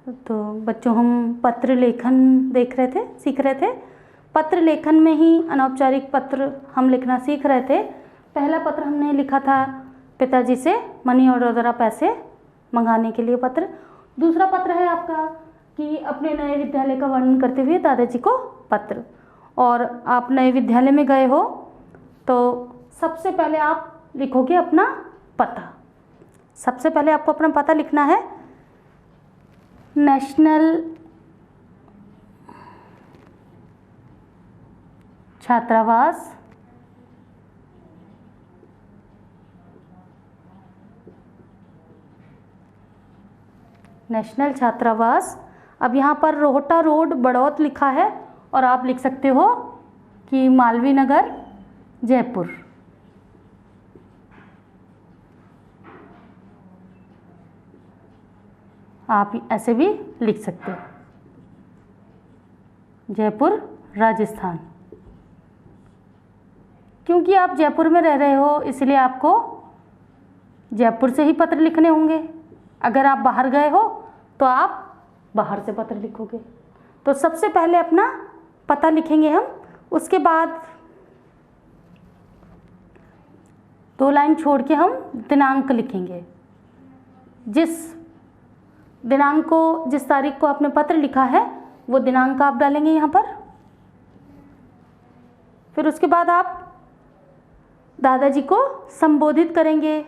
तो बच्चों, हम पत्र लेखन देख रहे थे, सीख रहे थे। पत्र लेखन में ही अनौपचारिक पत्र हम लिखना सीख रहे थे। पहला पत्र हमने लिखा था पिताजी से मनी ऑर्डर द्वारा पैसे मंगाने के लिए पत्र। दूसरा पत्र है आपका कि अपने नए विद्यालय का वर्णन करते हुए दादाजी को पत्र। और आप नए विद्यालय में गए हो तो सबसे पहले आप लिखोगे अपना पता। सबसे पहले आपको अपना पता लिखना है। नेशनल छात्रावास, नेशनल छात्रावास। अब यहाँ पर रोहटा रोड बड़ौत लिखा है और आप लिख सकते हो कि मालवीय नगर जयपुर। आप ऐसे भी लिख सकते हो, जयपुर राजस्थान। क्योंकि आप जयपुर में रह रहे हो इसलिए आपको जयपुर से ही पत्र लिखने होंगे। अगर आप बाहर गए हो तो आप बाहर से पत्र लिखोगे। तो सबसे पहले अपना पता लिखेंगे हम, उसके बाद 2 लाइन छोड़ के हम दिनांक लिखेंगे। जिस दिनांक को, जिस तारीख को आपने पत्र लिखा है वो दिनांक आप डालेंगे यहाँ पर। फिर उसके बाद आप दादाजी को संबोधित करेंगे।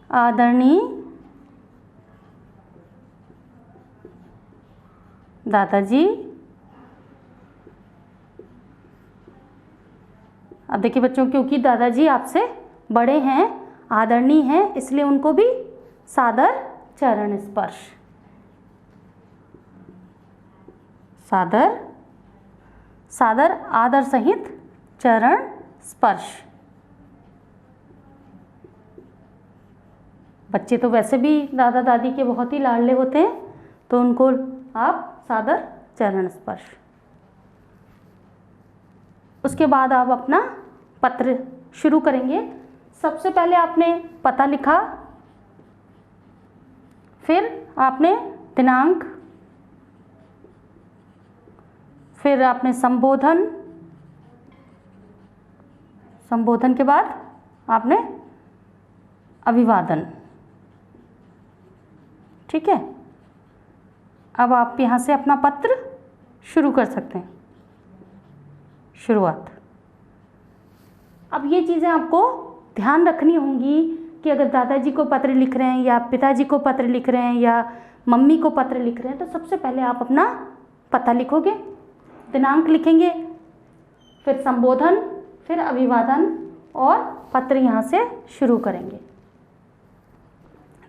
आदरणीय दादाजी। अब देखिए बच्चों, क्योंकि दादाजी आपसे बड़े हैं, आदरणीय हैं, इसलिए उनको भी सादर चरण स्पर्श, सादर सादर आदर सहित चरण स्पर्श। बच्चे तो वैसे भी दादा दादी के बहुत ही लाडले होते हैं, तो उनको आप सादर चरण स्पर्श। उसके बाद आप अपना पत्र शुरू करेंगे। सबसे पहले आपने पता लिखा, फिर आपने दिनांक, फिर आपने संबोधन, संबोधन के बाद आपने अभिवादन। ठीक है, अब आप यहाँ से अपना पत्र शुरू कर सकते हैं, शुरुआत। अब ये चीज़ें आपको ध्यान रखनी होंगी कि अगर दादाजी को पत्र लिख रहे हैं या पिताजी को पत्र लिख रहे हैं या मम्मी को पत्र लिख रहे हैं, तो सबसे पहले आप अपना पता लिखोगे, दिनांक लिखेंगे, फिर संबोधन, फिर अभिवादन और पत्र यहाँ से शुरू करेंगे।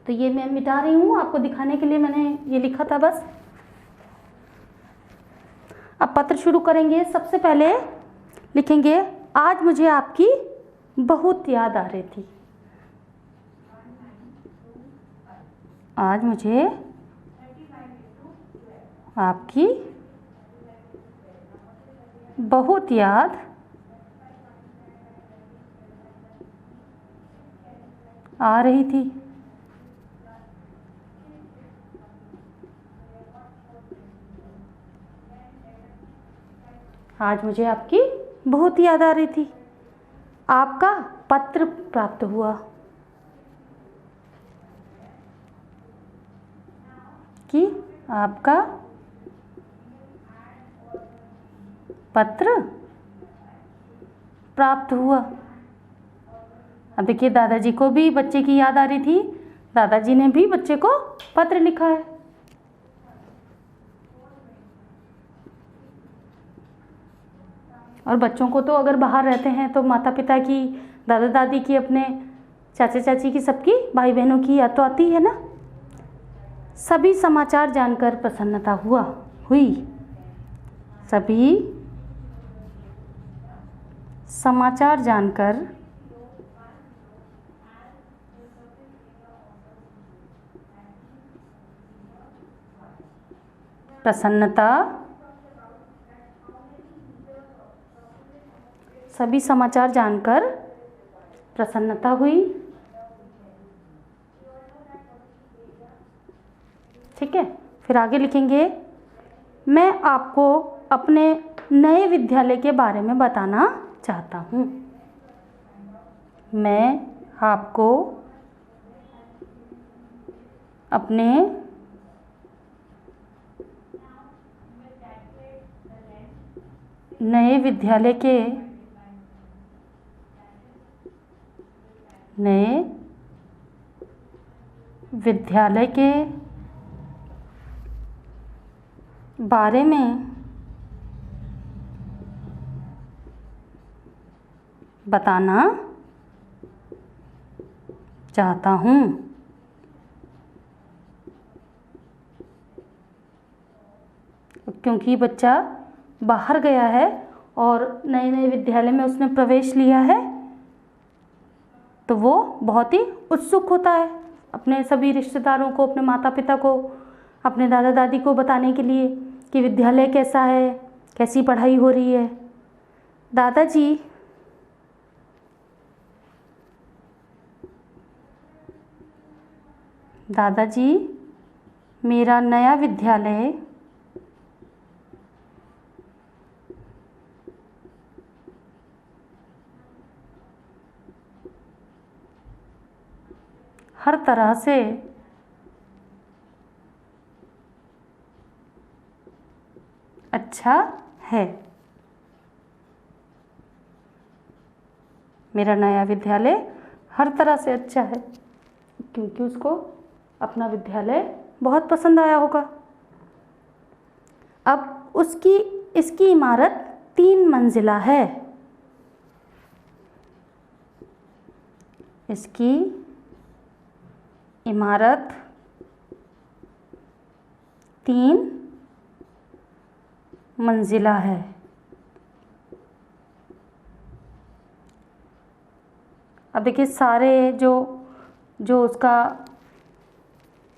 तो ये मैं मिटा रही हूँ आपको दिखाने के लिए, मैंने ये लिखा था बस। अब पत्र शुरू करेंगे। सबसे पहले लिखेंगे, आज मुझे आपकी बहुत याद आ रही थी। आज मुझे आपकी बहुत याद आ रही थी। आज मुझे आपकी बहुत याद आ रही थी। आपका पत्र प्राप्त हुआ कि आपका पत्र प्राप्त हुआ। अब देखिए, दादाजी को भी बच्चे की याद आ रही थी, दादाजी ने भी बच्चे को पत्र लिखा है। और बच्चों को तो अगर बाहर रहते हैं तो माता पिता की, दादा दादी की, अपने चाचा चाची की, सबकी, भाई बहनों की याद तो आती है ना। सभी समाचार जानकर प्रसन्नता हुई। सभी समाचार जानकर प्रसन्नता, सभी समाचार जानकर प्रसन्नता हुई। ठीक है। फिर आगे लिखेंगे, मैं आपको अपने नए विद्यालय के बारे में बताना चाहता हूँ। मैं आपको अपने नए विद्यालय के बारे में बताना चाहता हूँ। क्योंकि बच्चा बाहर गया है और नए नए विद्यालय में उसने प्रवेश लिया है, तो वो बहुत ही उत्सुक होता है अपने सभी रिश्तेदारों को, अपने माता पिता को, अपने दादा दादी को बताने के लिए कि विद्यालय कैसा है, कैसी पढ़ाई हो रही है। दादाजी, मेरा नया विद्यालय हर तरह से अच्छा है। मेरा नया विद्यालय हर तरह से अच्छा है, क्योंकि उसको अपना विद्यालय बहुत पसंद आया होगा। अब इसकी इमारत 3 मंजिला है। इसकी इमारत 3 मंजिला है। अब देखिए, सारे जो उसका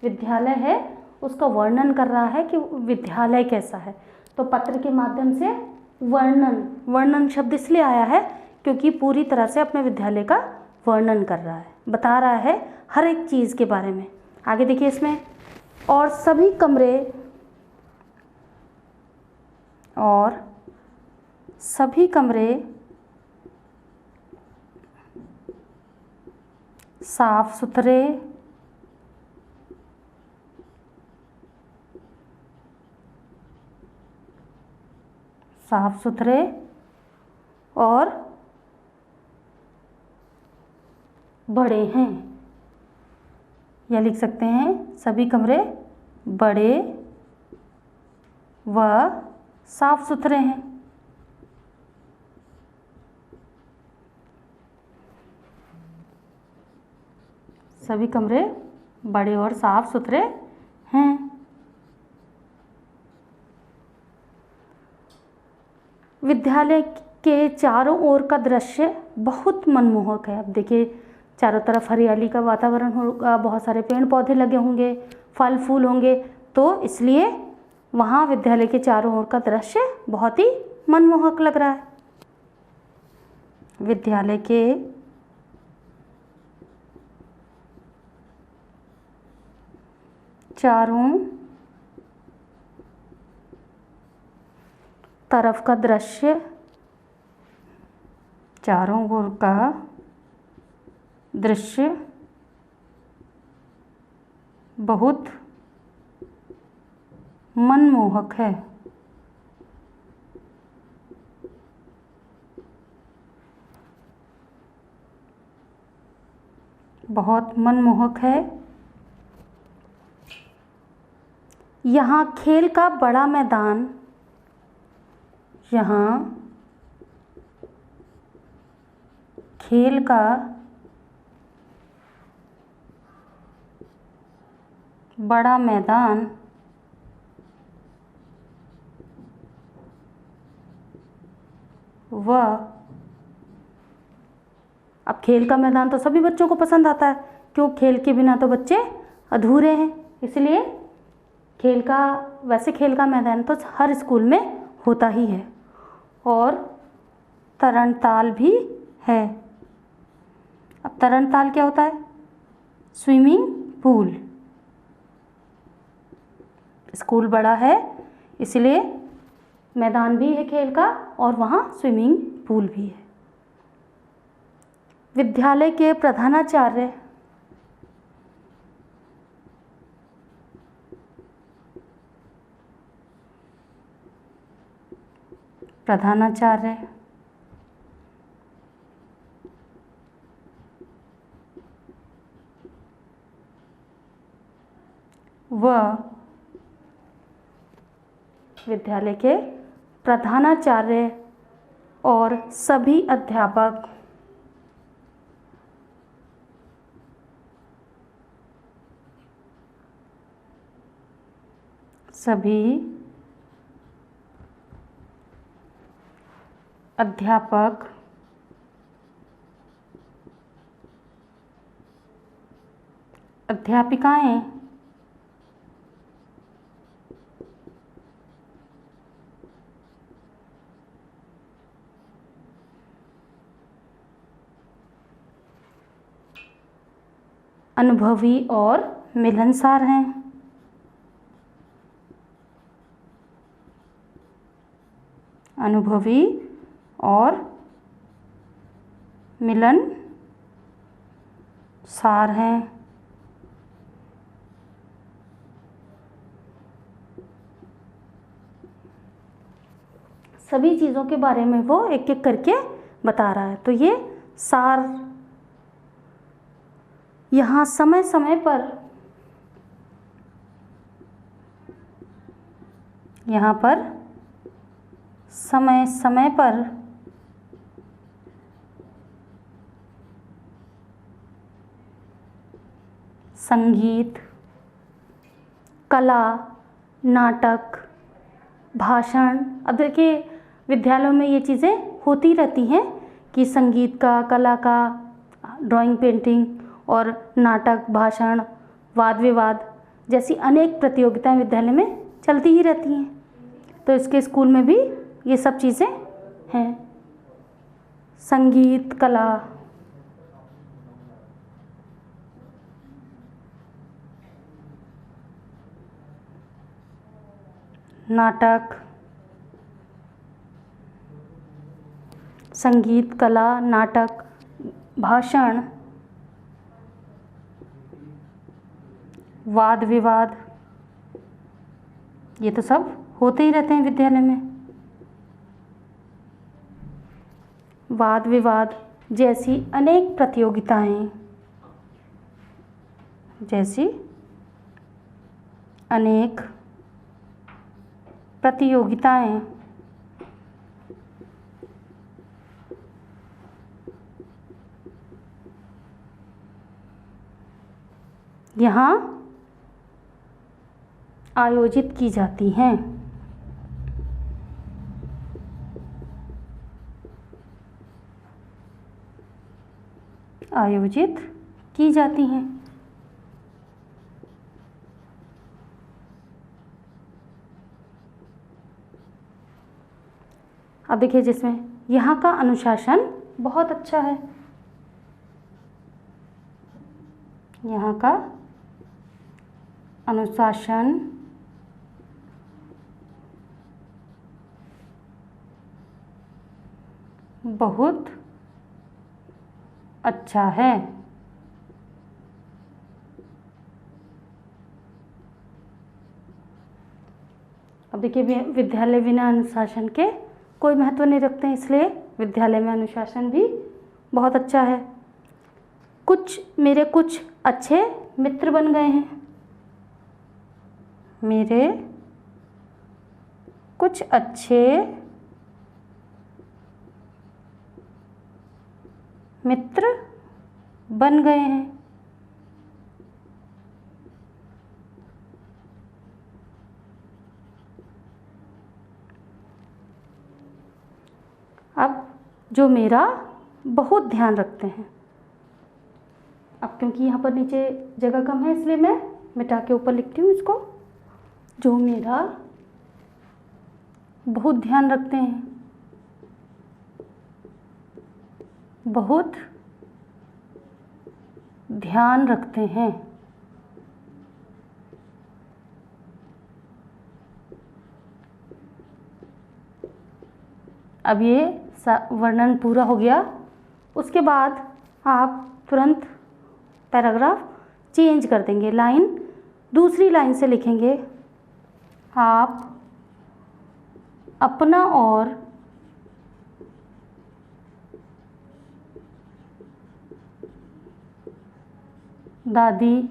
विद्यालय है उसका वर्णन कर रहा है कि विद्यालय कैसा है। तो पत्र के माध्यम से वर्णन शब्द इसलिए आया है क्योंकि पूरी तरह से अपने विद्यालय का वर्णन कर रहा है, बता रहा है हर एक चीज़ के बारे में। आगे देखिए इसमें, और सभी कमरे साफ सुथरे और बड़े हैं। या लिख सकते हैं, सभी कमरे बड़े व साफ सुथरे हैं। सभी कमरे बड़े और साफ सुथरे हैं। विद्यालय के चारों ओर का दृश्य बहुत मनमोहक है। अब देखिए, चारों तरफ हरियाली का वातावरण होगा, बहुत सारे पेड़ पौधे लगे होंगे, फल फूल होंगे, तो इसलिए वहाँ विद्यालय के चारों ओर का दृश्य बहुत ही मनमोहक लग रहा है। विद्यालय के चारों तरफ का दृश्य, चारों ओर का दृश्य बहुत मनमोहक है। बहुत मनमोहक है। यहाँ खेल का बड़ा मैदान, यहाँ खेल का बड़ा मैदान व अब खेल का मैदान तो सभी बच्चों को पसंद आता है, क्यों? खेल के बिना तो बच्चे अधूरे हैं, इसलिए वैसे खेल का मैदान तो हर स्कूल में होता ही है। और तरणताल भी है। अब तरणताल क्या होता है? Swimming pool. स्कूल बड़ा है इसलिए मैदान भी है खेल का और वहाँ स्विमिंग पूल भी है। विद्यालय के प्रधानाचार्य व विद्यालय के प्रधानाचार्य और सभी अध्यापक अध्यापिकाएं अनुभवी और मिलनसार हैं। अनुभवी और मिलनसार हैं। सभी चीज़ों के बारे में वो एक एक करके बता रहा है। तो ये सार यहाँ समय समय पर संगीत, कला, नाटक, भाषण। अब देखिए विद्यालयों में ये चीज़ें होती रहती हैं कि संगीत का, कला का, ड्राइंग, पेंटिंग और नाटक, भाषण, वाद विवाद जैसी अनेक प्रतियोगिताएं विद्यालय में चलती ही रहती हैं। तो इसके स्कूल में भी ये सब चीज़ें हैं। संगीत, कला, नाटक, संगीत, कला, नाटक, भाषण, वाद विवाद, ये तो सब होते ही रहते हैं विद्यालय में। वाद विवाद जैसी अनेक प्रतियोगिताएं यहाँ आयोजित की जाती हैं। अब देखिए जिसमें यहाँ का अनुशासन बहुत अच्छा है। यहाँ का अनुशासन बहुत अच्छा है। अब देखिए विद्यालय बिना अनुशासन के कोई महत्व नहीं रखते हैं, इसलिए विद्यालय में अनुशासन भी बहुत अच्छा है। मेरे कुछ अच्छे मित्र बन गए हैं। मेरे कुछ अच्छे मित्र बन गए हैं। अब जो मेरा बहुत ध्यान रखते हैं। अब क्योंकि यहाँ पर नीचे जगह कम है इसलिए मैं मिटा के ऊपर लिखती हूँ इसको। जो मेरा बहुत ध्यान रखते हैं, बहुत ध्यान रखते हैं। अब ये वर्णन पूरा हो गया। उसके बाद आप तुरंत पैराग्राफ चेंज कर देंगे, लाइन दूसरी लाइन से लिखेंगे, आप अपना और दादी,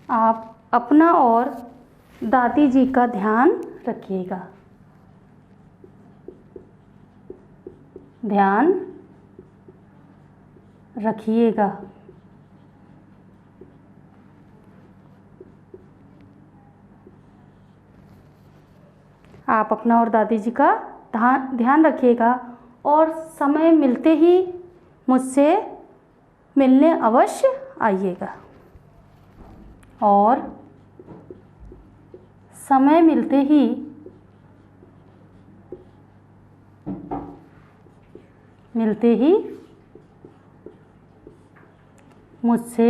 आप अपना और दादी जी का ध्यान रखिएगा, ध्यान रखिएगा। आप अपना और दादी जी का ध्यान रखिएगा और समय मिलते ही मुझसे मिलने अवश्य आइएगा, और समय मिलते ही मुझसे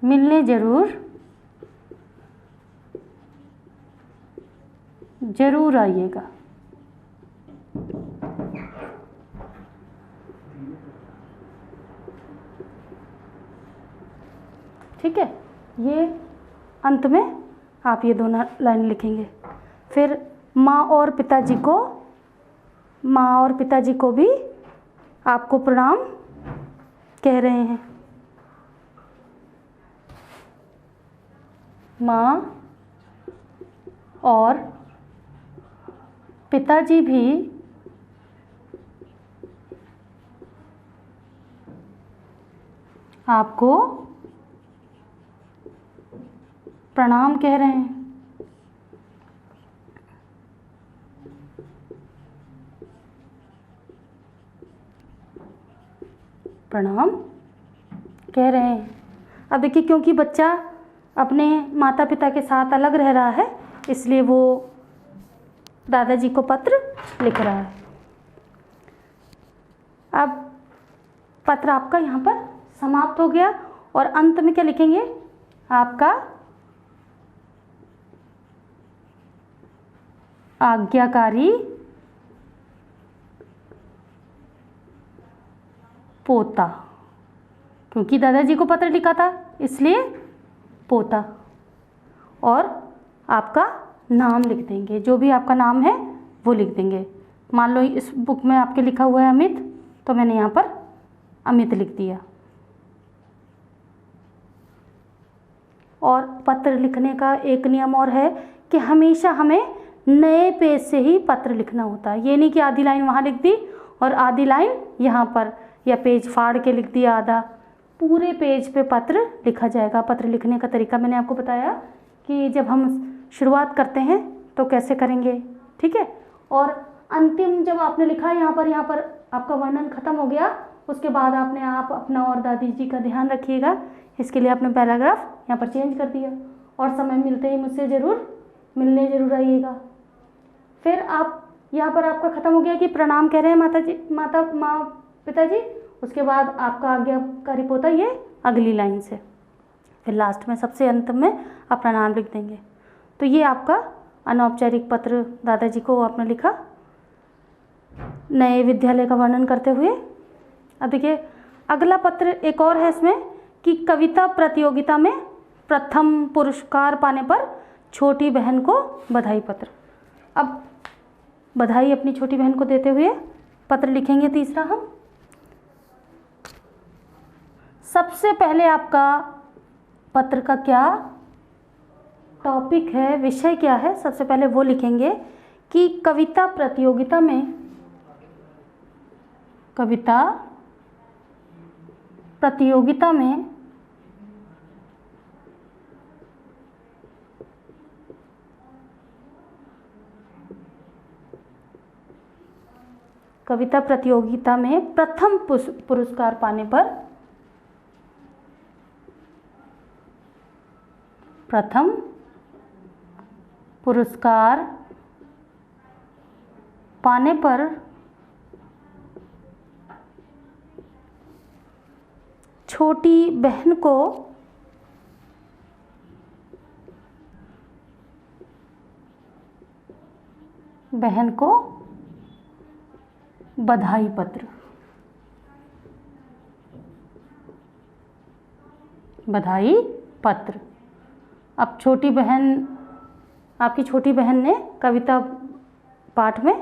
मिलने जरूर आइएगा। ठीक है, ये अंत में आप ये दोनों लाइन लिखेंगे। फिर माँ और पिताजी को भी आपको प्रणाम कह रहे हैं। माँ और पिताजी भी आपको प्रणाम कह रहे हैं। प्रणाम कह रहे हैं। अब देखिए, क्योंकि बच्चा अपने माता पिता के साथ अलग रह रहा है, इसलिए वो दादाजी को पत्र लिख रहा है। अब पत्र आपका यहाँ पर समाप्त हो गया और अंत में क्या लिखेंगे? आपका आज्ञाकारी पोता, क्योंकि दादाजी को पत्र लिखा था इसलिए पोता, और आपका नाम लिख देंगे, जो भी आपका नाम है वो लिख देंगे। मान लो इस बुक में आपके लिखा हुआ है अमित, तो मैंने यहाँ पर अमित लिख दिया। और पत्र लिखने का एक नियम और है कि हमेशा हमें नए पेज से ही पत्र लिखना होता है। ये नहीं कि आधी लाइन वहाँ लिख दी और आधी लाइन यहाँ पर, या पेज फाड़ के लिख दिया आधा। पूरे पेज पे पत्र लिखा जाएगा। पत्र लिखने का तरीका मैंने आपको बताया कि जब हम शुरुआत करते हैं तो कैसे करेंगे, ठीक है। और अंतिम जब आपने लिखा यहाँ पर आपका वर्णन खत्म हो गया, उसके बाद आप अपना और दादी जी का ध्यान रखिएगा। इसके लिए आपने पैराग्राफ यहाँ पर चेंज कर दिया, और समय मिलते ही मुझसे मिलने जरूर आइएगा। फिर आप यहाँ पर आपका ख़त्म हो गया कि प्रणाम कह रहे हैं माँ पिताजी। उसके बाद आपका आज्ञाकारी पोता, ये अगली लाइन से। फिर लास्ट में सबसे अंत में अपना नाम लिख देंगे। तो ये आपका अनौपचारिक पत्र दादाजी को आपने लिखा नए विद्यालय का वर्णन करते हुए। अब देखिए, अगला पत्र एक और है इसमें कि कविता प्रतियोगिता में प्रथम पुरस्कार पाने पर छोटी बहन को बधाई पत्र। अब बधाई अपनी छोटी बहन को देते हुए पत्र लिखेंगे तीसरा हम। सबसे पहले आपका पत्र का क्या टॉपिक है, विषय क्या है, सबसे पहले वो लिखेंगे कि कविता प्रतियोगिता में प्रथम पुरस्कार पाने पर छोटी बहन को बहन को बधाई पत्र, बधाई पत्र। अब छोटी बहन, आपकी छोटी बहन ने कविता पाठ में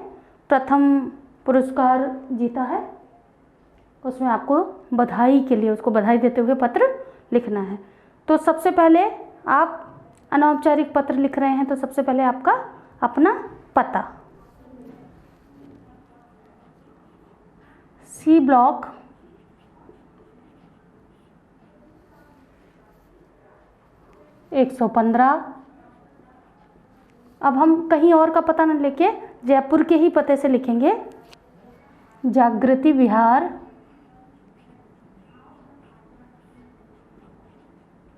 प्रथम पुरस्कार जीता है, उसमें आपको बधाई के लिए, उसको बधाई देते हुए पत्र लिखना है। तो सबसे पहले आप अनौपचारिक पत्र लिख रहे हैं, तो सबसे पहले आपका अपना पता, सी ब्लॉक, एक 115। अब हम कहीं और का पता न लेके जयपुर के ही पते से लिखेंगे, जागृति विहार,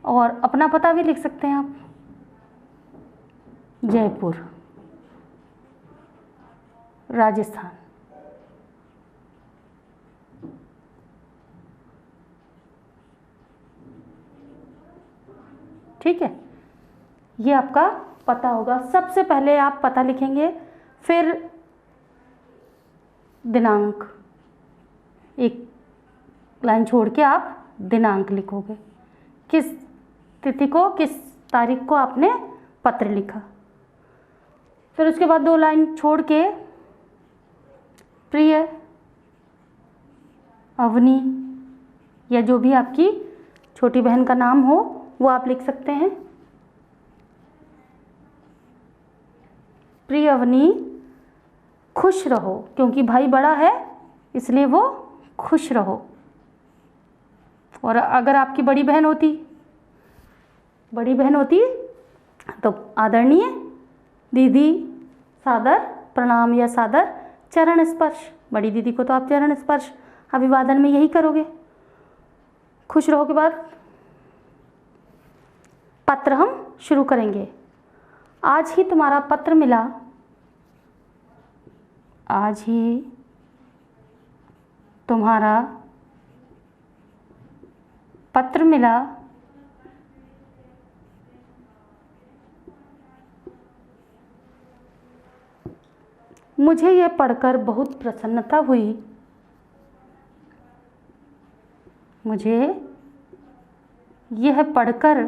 और अपना पता भी लिख सकते हैं आप, जयपुर, राजस्थान। ठीक है, ये आपका पता होगा। सबसे पहले आप पता लिखेंगे, फिर दिनांक, एक लाइन छोड़ के आप दिनांक लिखोगे, किस तिथि को, किस तारीख को आपने पत्र लिखा। फिर उसके बाद 2 लाइन छोड़ के प्रिय अवनी, या जो भी आपकी छोटी बहन का नाम हो वो आप लिख सकते हैं। प्रिय अवनी, खुश रहो, क्योंकि भाई बड़ा है इसलिए वो खुश रहो। और अगर आपकी बड़ी बहन होती तो आदरणीय दीदी, सादर प्रणाम या सादर चरण स्पर्श, बड़ी दीदी को तो आप चरण स्पर्श अभिवादन में यही करोगे। खुश रहो के बाद पत्र हम शुरू करेंगे। आज ही तुम्हारा पत्र मिला, आज ही तुम्हारा पत्र मिला, मुझे यह पढ़कर बहुत प्रसन्नता हुई, मुझे यह पढ़कर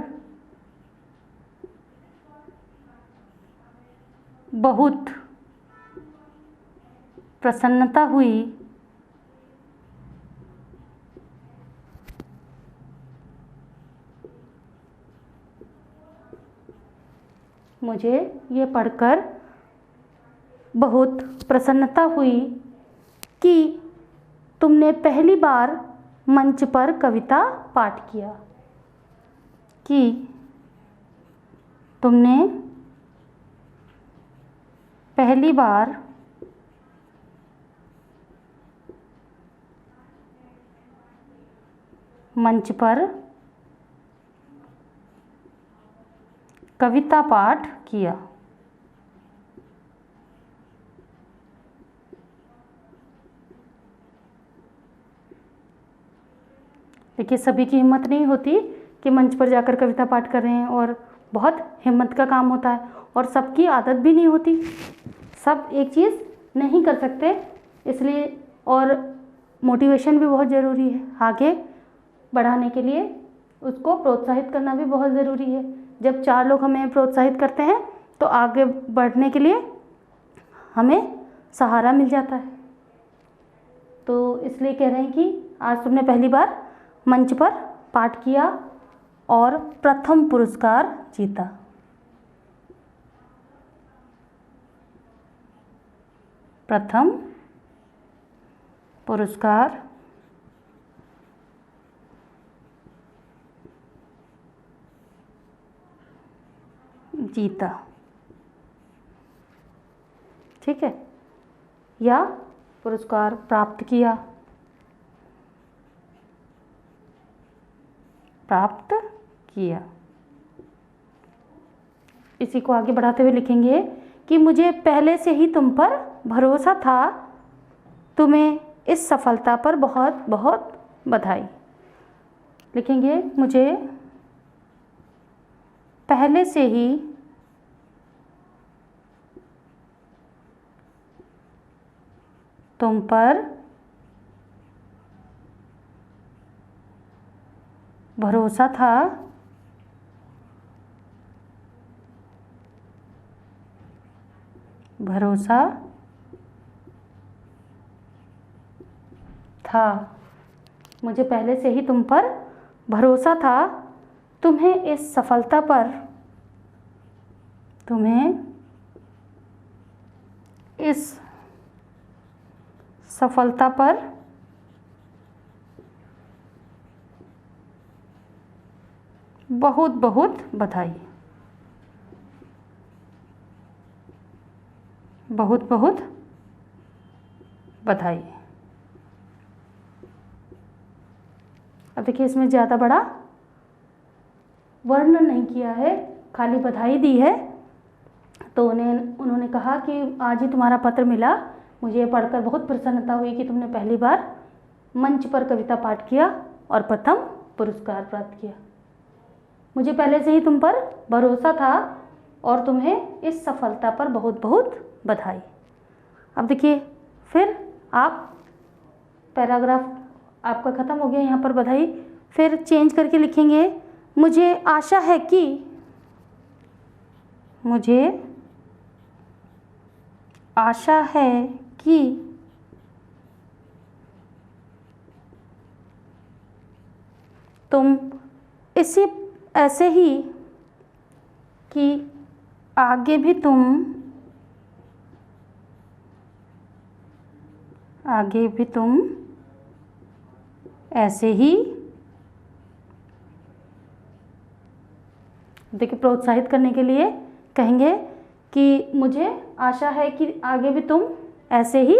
बहुत प्रसन्नता हुई, मुझे ये पढ़कर बहुत प्रसन्नता हुई कि तुमने पहली बार मंच पर कविता पाठ किया, कि तुमने पहली बार मंच पर कविता पाठ किया। देखिए, सभी की हिम्मत नहीं होती कि मंच पर जाकर कविता पाठ कर रहे हैं, और बहुत हिम्मत का काम होता है, और सबकी आदत भी नहीं होती, सब एक चीज़ नहीं कर सकते, इसलिए और मोटिवेशन भी बहुत ज़रूरी है, आगे बढ़ाने के लिए उसको प्रोत्साहित करना भी बहुत ज़रूरी है। जब 4 लोग हमें प्रोत्साहित करते हैं तो आगे बढ़ने के लिए हमें सहारा मिल जाता है। तो इसलिए कह रहे हैं कि आज तुमने पहली बार मंच पर पाठ किया और प्रथम पुरस्कार जीता। प्रथम पुरस्कार जीता, ठीक है, या पुरस्कार प्राप्त किया, प्राप्त किया। इसी को आगे बढ़ाते हुए लिखेंगे कि मुझे पहले से ही तुम पर भरोसा था, तुम्हें इस सफलता पर बहुत बहुत बधाई। लिखेंगे मुझे पहले से ही तुम पर भरोसा था, भरोसा था, मुझे पहले से ही तुम पर भरोसा था। तुम्हें इस सफलता पर, तुम्हें इस सफलता पर बहुत बहुत बधाई, बहुत बहुत बधाई। अब देखिए इसमें ज़्यादा बड़ा वर्णन नहीं किया है, खाली बधाई दी है। तो उन्होंने कहा कि आज ही तुम्हारा पत्र मिला, मुझे ये पढ़कर बहुत प्रसन्नता हुई कि तुमने पहली बार मंच पर कविता पाठ किया और प्रथम पुरस्कार प्राप्त किया। मुझे पहले से ही तुम पर भरोसा था और तुम्हें इस सफलता पर बहुत बहुत बधाई। अब देखिए फिर आप पैराग्राफ आपका ख़त्म हो गया यहाँ पर बधाई। फिर चेंज करके लिखेंगे, मुझे आशा है कि, मुझे आशा है कि तुम इसी ऐसे ही, कि आगे भी तुम ऐसे ही, देखिए प्रोत्साहित करने के लिए कहेंगे कि मुझे आशा है कि आगे भी तुम ऐसे ही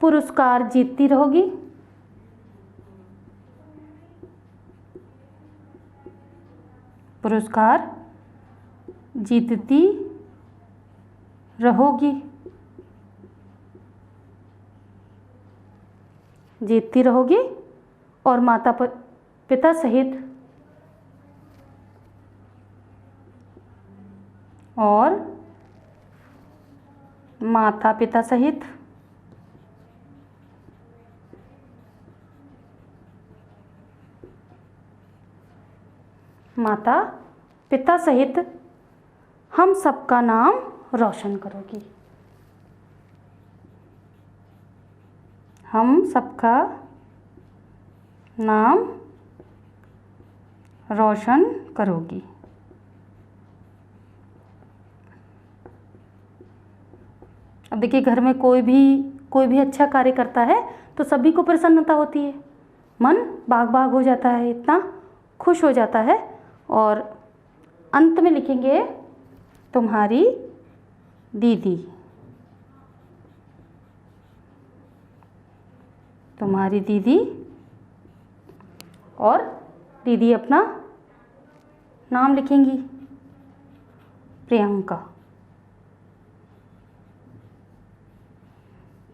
पुरस्कार जीतती रहोगी। पुरस्कार जीतती रहोगी, जीतती रहोगी और माता पिता सहित, और माता पिता सहित माता पिता सहित हम सबका नाम रोशन करोगी। हम सबका नाम रोशन करोगी। अब देखिए घर में कोई भी अच्छा कार्य करता है तो सभी को प्रसन्नता होती है, मन बाग बाग हो जाता है, इतना खुश हो जाता है। और अंत में लिखेंगे तुम्हारी दीदी, तुम्हारी दीदी, और दीदी अपना नाम लिखेंगी प्रियंका।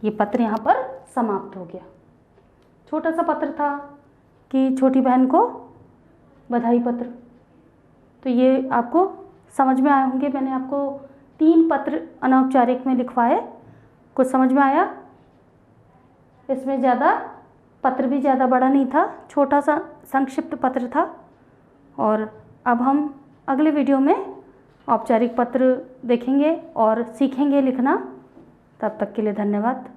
ये पत्र यहाँ पर समाप्त हो गया। छोटा सा पत्र था कि छोटी बहन को बधाई पत्र। तो ये आपको समझ में आए होंगे। मैंने आपको 3 पत्र अनौपचारिक में लिखवाए, कुछ समझ में आया? इसमें पत्र भी ज़्यादा बड़ा नहीं था, छोटा सा संक्षिप्त पत्र था। और अब हम अगले वीडियो में औपचारिक पत्र देखेंगे और सीखेंगे लिखना। तब तक के लिए धन्यवाद।